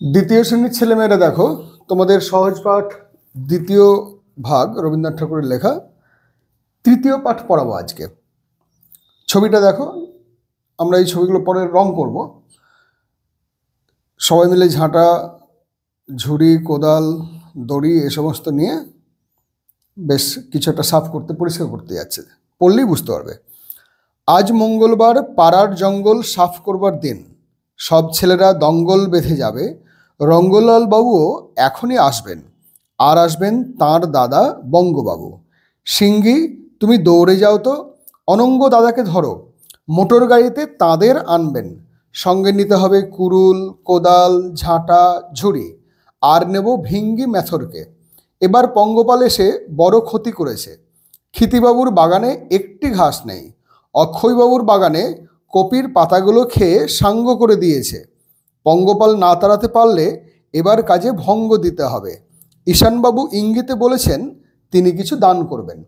দ্বিতীয় শ্রেণীর ছেলেমেয়েরা দেখো, তোমাদের সহজ পাঠ দ্বিতীয় ভাগ রবীন্দ্রনাথ ঠাকুরের লেখা তৃতীয় পাঠ পড়াবো আজকে। ছবিটা দেখো, আমরা এই ছবিগুলো পরে রং করব। সবাই মিলে ঝাঁটা, ঝুড়ি, কোদাল, দড়ি এ সমস্ত নিয়ে বেশ কিছু একটা সাফ করতে, পরিষ্কার করতে যাচ্ছে। পড়লেই বুঝতে পারবে। আজ মঙ্গলবার, পাড়ার জঙ্গল সাফ করবার দিন। সব ছেলেরা দঙ্গল বেঁধে যাবে। রঙ্গলাল বাবুও এখনই আসবেন। আর আসবেন তাঁর দাদা বঙ্গবাবু। সিঙ্গি, তুমি দৌড়ে যাও তো, অনঙ্গ দাদাকে ধরো। মোটর গাড়িতে তাদের আনবেন। সঙ্গে নিতে হবে কুড়ুল, কোদাল, ঝাঁটা, ঝুড়ি। আর নেব ভিঙ্গি মেথরকে। এবার পঙ্গপাল এসে বড় ক্ষতি করেছে। ক্ষিতিবাবুর বাগানে একটি ঘাস নেই। অক্ষয়বাবুর বাগানে কপির পাতাগুলো খেয়ে সাঙ্গ করে দিয়েছে। পঙ্গপাল না তাড়াতে পারলে এবার কাজে ভঙ্গ দিতে হবে। ঈশানবাবু ইঙ্গিতে বলেছেন তিনি কিছু দান করবেন।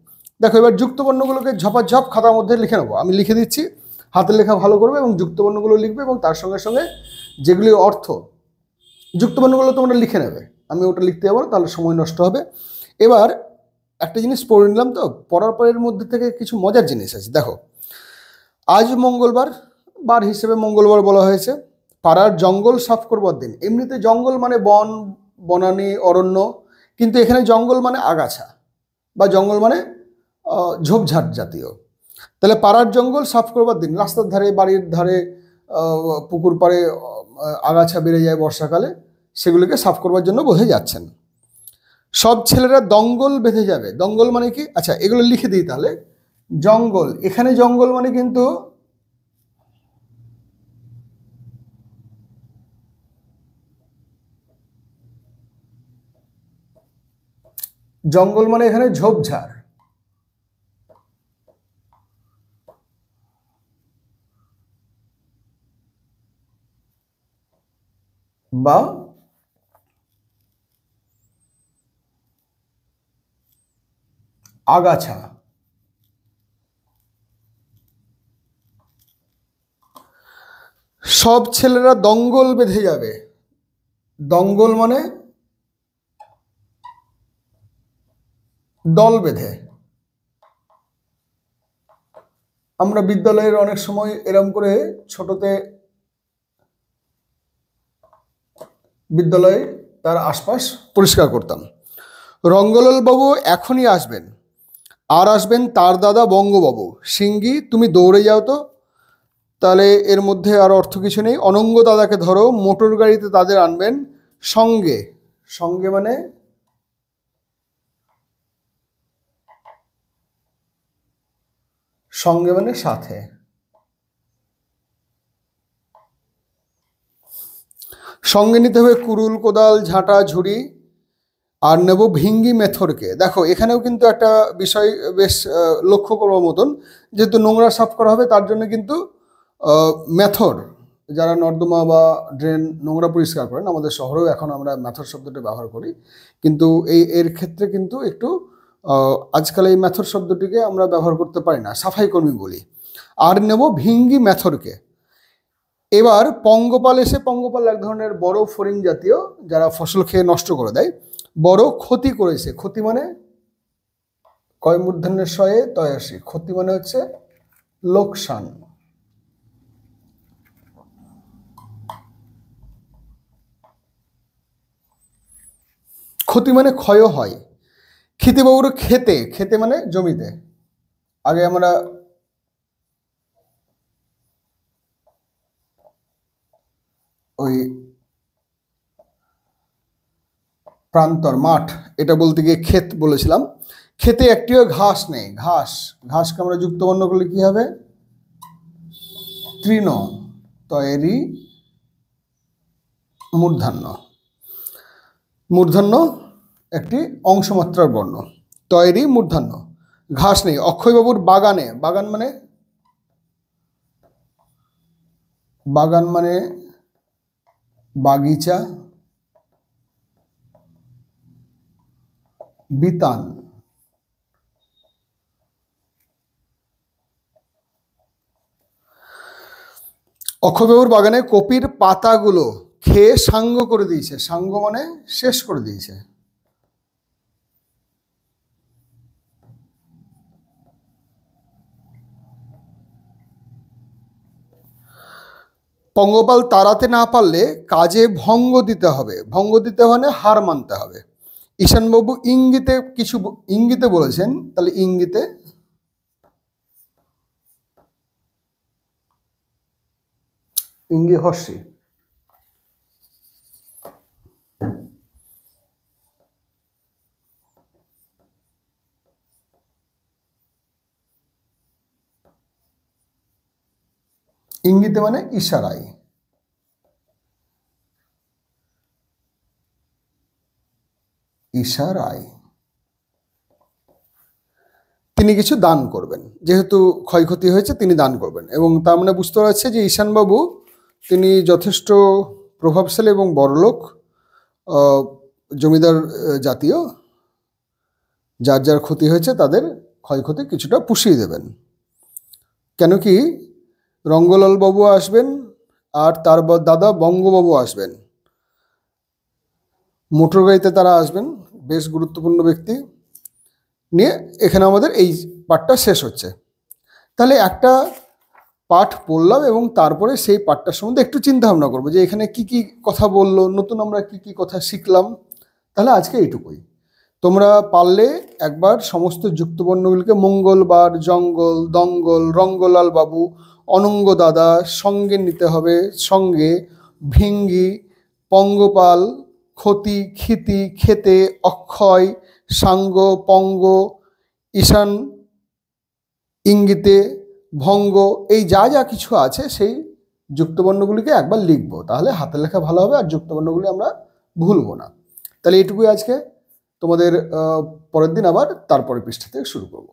দেখো, এবার যুক্তবর্ণগুলোকে ঝপাঝপ খাতার মধ্যে লিখে নেবো। আমি লিখে দিচ্ছি, হাতের লেখা ভালো করবে এবং যুক্তবর্ণগুলো লিখবে, এবং তার সঙ্গে সঙ্গে যেগুলি অর্থ, যুক্তবর্ণগুলো তোমরা লিখে নেবে। আমি ওটা লিখতে যাবো না, তাহলে সময় নষ্ট হবে। এবার একটা জিনিস পড়ে নিলাম, তো পড়ার পরের মধ্যে থেকে কিছু মজার জিনিস আছে। দেখো, আজ মঙ্গলবার, বার হিসেবে মঙ্গলবার বলা হয়েছে। পাড়ার জঙ্গল সাফ করবার দিন। এমনিতে জঙ্গল মানে বন, বনানী, অরণ্য, কিন্তু এখানে জঙ্গল মানে আগাছা, বা জঙ্গল মানে ঝোপঝাড় জাতীয়। তাহলে পাড়ার জঙ্গল সাফ করবার দিন। রাস্তার ধারে, বাড়ির ধারে, পুকুর পাড়ে আগাছা বেড়ে যায় বর্ষাকালে, সেগুলোকে সাফ করবার জন্য বোঝা যাচ্ছেন। সব ছেলেরা দঙ্গল বেঁধে যাবে। দঙ্গল মানে কি? আচ্ছা, এগুলো লিখে দিই তাহলে। জঙ্গল, এখানে জঙ্গল মানে কিন্তু জঙ্গল মানে এখানে ঝোপঝাড়, বা আগাছা। সব ছেলেরা দঙ্গল বেঁধে যাবে। দঙ্গল মানে দল বেঁধে। আমরা বিদ্যালয়ের অনেক সময় এরম করে ছোটতে বিদ্যালয়ে তার আশপাশ পরিষ্কার করতাম। রঙ্গলাল বাবু এখনই আসবেন। আর আসবেন তার দাদা বঙ্গবাবু। সিঙ্গি, তুমি দৌড়ে যাও তো। তাহলে এর মধ্যে আর অর্থ কিছু নেই। অনঙ্গ দাদাকে ধরো, মোটর গাড়িতে তাদের আনবেন। সঙ্গে, সঙ্গে মানে সঙ্গে মানে সাথে। সঙ্গে নিতে হবে কুড়ুল, কোদাল, ঝাঁটা, ঝুড়ি। আর নেব ভিঙ্গি মেথরকে। দেখো, এখানেও কিন্তু একটা বিষয় বেশ লক্ষ্য করবার মতন। যেহেতু নোংরা সাফ করা হবে, তার জন্য কিন্তু মেথর, যারা নর্দমা বা ড্রেন নোংরা পরিষ্কার করেন, আমাদের শহরেও এখন আমরা মেথর শব্দটি ব্যবহার করি, কিন্তু এর ক্ষেত্রে কিন্তু একটু আজকাল এই মেথর শব্দটিকে আমরা ব্যবহার করতে পারি না, সাফাই কর্মী বলি। আর নেব ভিঙ্গি মেথরকে। এবার পঙ্গপাল এসে, পঙ্গপাল এক ধরনের বড় ফড়িং জাতীয়, যারা ফসল খেয়ে নষ্ট করে দেয়, বড় ক্ষতি করেছে। ক্ষতি মানে কয় মূর্ধন্যের শয়ে তয়াসী। ক্ষতি মানে হচ্ছে লোকসান। ক্ষতি মানে ক্ষয় হয়। ক্ষিতিবাবুর খেতে, খেতে মানে জমিতে। আগে আমরা ওই প্রান্তর, মাঠ, এটা বলতে গিয়ে ক্ষেত বলেছিলাম। খেতে একটিও ঘাস নেই। ঘাস, ঘাসকে আমরা যুক্তবর্ণ করলে কি হবে? তৃণ, তয়েরি, মূর্ধন্য। মূর্ধন্য একটি অংশমাত্রার বর্ণ। তয়েরি, মূর্ধন্য। ঘাস নেই। অক্ষয়বাবুর বাগানে, বাগান মানে, বাগান মানে বাগিচা, বিতান। অক্ষয়বাবুর বাগানে কপির পাতাগুলো খেয়ে সাঙ্গ করে দিয়েছে, সাঙ্গ মানে শেষ করে দিয়েছে। পঙ্গপাল তাড়াতে না পারলে কাজে ভঙ্গ দিতে হবে, ভঙ্গ দিতে মানে হার মানতে হবে। ঈশানবাবু ইঙ্গিতে কিছু ইঙ্গিতে বলেছেন, তাহলে ইঙ্গিতে ইঙ্গি হর্ষি। ইঙ্গিতে মানে ইশারায়। ইশারায় তিনি কিছু দান করবেন, যেহেতু ক্ষয়ক্ষতি হয়েছে তিনি দান করবেন। এবং তার মানে বুঝতে পারছে যে ঈশানবাবু তিনি যথেষ্ট প্রভাবশালী এবং বড়লোক জমিদার জাতীয়, যার যার ক্ষতি হয়েছে তাদের ক্ষয়ক্ষতি কিছুটা পুষিয়ে দেবেন। কেন কি রঙ্গলাল বাবু আসবেন আর তার দাদা বঙ্গবাবু আসবেন, মোটর গাড়িতে তারা আসবেন, বেশ গুরুত্বপূর্ণ ব্যক্তি নিয়ে। এখানে আমাদের এই পাঠটা শেষ হচ্ছে। তাহলে একটা পাঠ পড়লাম এবং তারপরে সেই পাঠটার সম্বন্ধে একটু চিন্তা ভাবনা করবো যে এখানে কি কি কথা বললো, নতুন আমরা কি কি কথা শিখলাম। তাহলে আজকে এইটুকুই। তোমরা পারলে একবার সমস্ত যুক্তবর্ণগুলিকে মঙ্গলবার, জঙ্গল, দঙ্গল, রঙ্গলাল বাবু, অনঙ্গ দাদা সঙ্গে নিতে হবে, সঙ্গে ভিঙ্গি, পঙ্গপাল, ক্ষতি, ক্ষিতি, খেতে, অক্ষয়, সাঙ্গ, পঙ্গ, ঈশান, ইঙ্গিতে, ভঙ্গ, এই যা যা কিছু আছে সেই যুক্তবর্ণগুলিকে একবার লিখবো, তাহলে হাতের লেখা ভালো হবে আর যুক্তবর্ণগুলি আমরা ভুলবো না। তাহলে এইটুকুই আজকে। তোমাদের পরের দিন আবার তারপরের পৃষ্ঠা থেকে শুরু করবো।